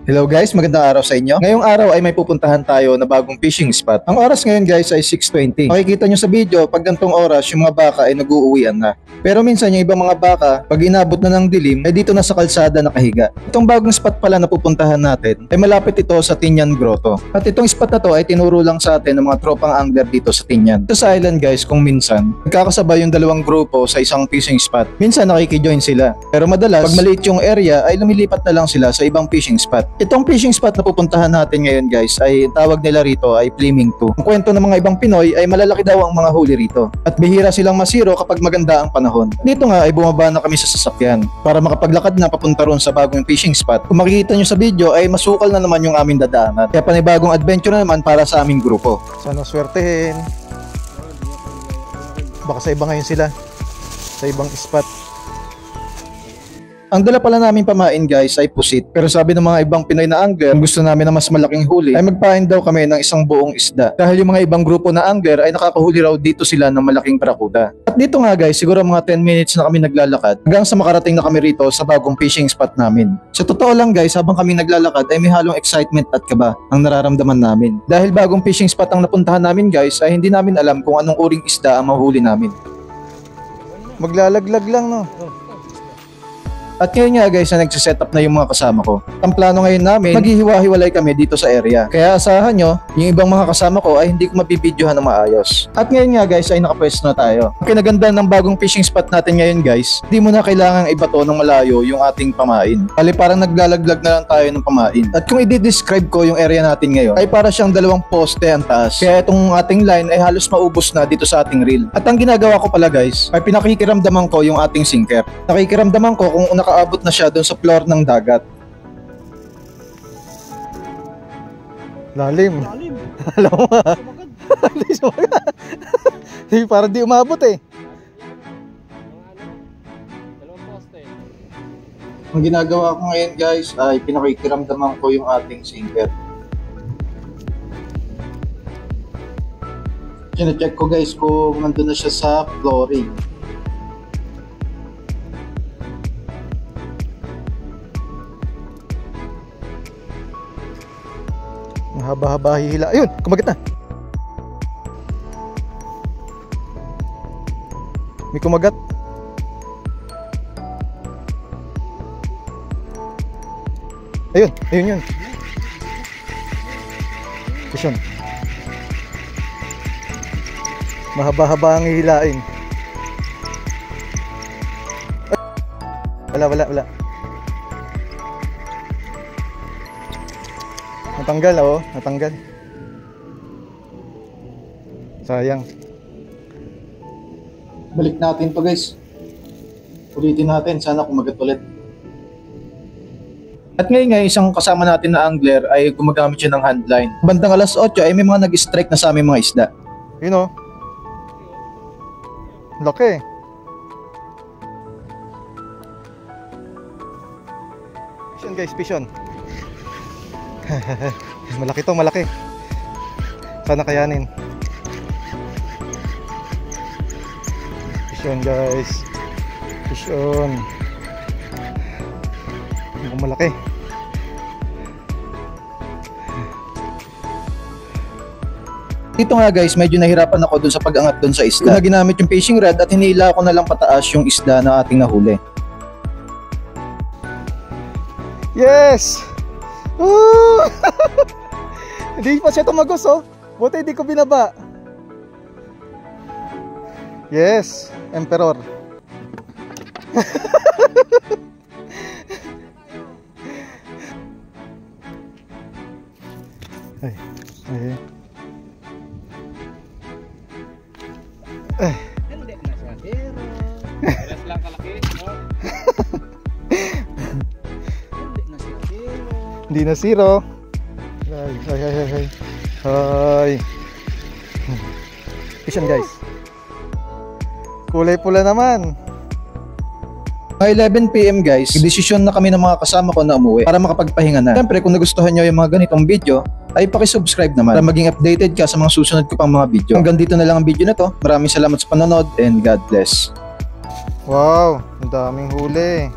Hello guys, magandang araw sa inyo. Ngayong araw ay may pupuntahan tayo na bagong fishing spot. Ang oras ngayon guys ay 6:20. Makikita nyo sa video, pag gantong oras yung mga baka ay nag-uuwian na. Pero minsan yung ibang mga baka, pag inabot na ng dilim, ay dito na sa kalsada nakahiga. Itong bagong spot pala na pupuntahan natin ay malapit ito sa Tinian Grotto. At itong spot na to ay tinuro lang sa atin ng mga tropang angler dito sa Tinian. Ito sa island guys, kung minsan, nagkakasabay yung dalawang grupo sa isang fishing spot. Minsan nakikijoin sila. Pero madalas, pag maliit yung area ay lumilipat na lang sila sa ibang fishing spot. Itong fishing spot na pupuntahan natin ngayon guys ay tawag nila rito ay Flaming 2. Ang kwento ng mga ibang Pinoy ay malalaki daw ang mga huli rito at bihira silang masiro kapag maganda ang panahon. Dito nga ay bumaba na kami sa sasakyan para makapaglakad na papunta ron sa bagong fishing spot. Kung makikita nyo sa video ay masukal na naman yung aming dadaanan. Kaya panibagong adventure na naman para sa aming grupo. Sana swertehin. Baka sa iba ngayon sila. Sa ibang spot. Ang dala pala namin pamain guys ay pusit. Pero sabi ng mga ibang Pinoy na angler, kung gusto namin na mas malaking huli, ay magpain daw kami ng isang buong isda. Dahil yung mga ibang grupo na angler ay nakakahuli raw dito sila ng malaking barakuda. At dito nga guys, siguro mga 10 minutes na kami naglalakad hanggang sa makarating na kami rito sa bagong fishing spot namin. Sa totoo lang guys, habang kami naglalakad ay may halong excitement at kaba ang nararamdaman namin. Dahil bagong fishing spot ang napuntahan namin guys, ay hindi namin alam kung anong uring isda ang mahuli namin. Maglalaglag lang no. At ngayon nga guys na nagsiset up na yung mga kasama ko. Ang plano ngayon namin, maghihiwa-hiwalay kami dito sa area. Kaya asahan nyo, yung ibang mga kasama ko ay hindi ko mabibidyohan ng maayos. At ngayon nga guys ay nakapwesto na tayo. Ang kinaganda ng bagong fishing spot natin ngayon guys, hindi mo na kailangang ibato ng malayo yung ating pamain. Bali parang naglalaglag na lang tayo ng pamain. At kung i-describe ko yung area natin ngayon, ay para siyang dalawang poste ang taas. Kaya itong ating line ay halos maubos na dito sa ating reel. At ang ginagawa ko pala guys, ay pinakikiramdaman ko yung ating sinker. Nakikiramdaman ko kung nakaabot na siya doon sa floor ng dagat. Lalim. Alam mo ba? Parang di umabot eh. Ang ginagawa ko ngayon guys ay pinakikiramdaman ko yung ating sinker. Chine-check ko guys kung nandun na siya sa flooring. Haba-haba hihila. Ayun, kumagat na. May kumagat. Ayun, ayun yun. Kusyon. Mahaba-haba ang hihilain. Wala. Natanggal oh, natanggal. Sayang. Balik natin to guys. Ulitin natin, sana kumagat ulit. At ngayon nga isang kasama natin na angler ay gumagamit siya ng handline. Bandang alas 8 ay may mga nag-strike na sa aming mga isda. Yun oh. Laki. Pisyon guys, pisyon. Malaki to, malaki. Sana kayanin. Fish on guys. Fish on. Mukhang malaki. Dito nga guys, medyo nahirapan ako dun sa pag-angat dun sa isda. Ginamit yung fishing rod at hinila ko na lang pataas yung isda na ating nahuli. Yes! Hindi pa siya tumagos oh. Buti hindi ko binaba. Yes, Emperor. Ay. Hindi na siya zero. Alas lang kalaki, no? Hindi na zero. Ay. Pisyon guys. Kulay pula naman. Mga 11 PM guys, desisyon na kami ng mga kasama ko na umuwi para makapagpahinga na. Siyempre kung nagustuhan nyo yung mga ganitong video, ay pakisubscribe naman para maging updated ka sa mga susunod ko pang mga video. Hanggang dito na lang ang video na to. Maraming salamat sa panonood and God bless. Wow, ang daming huli.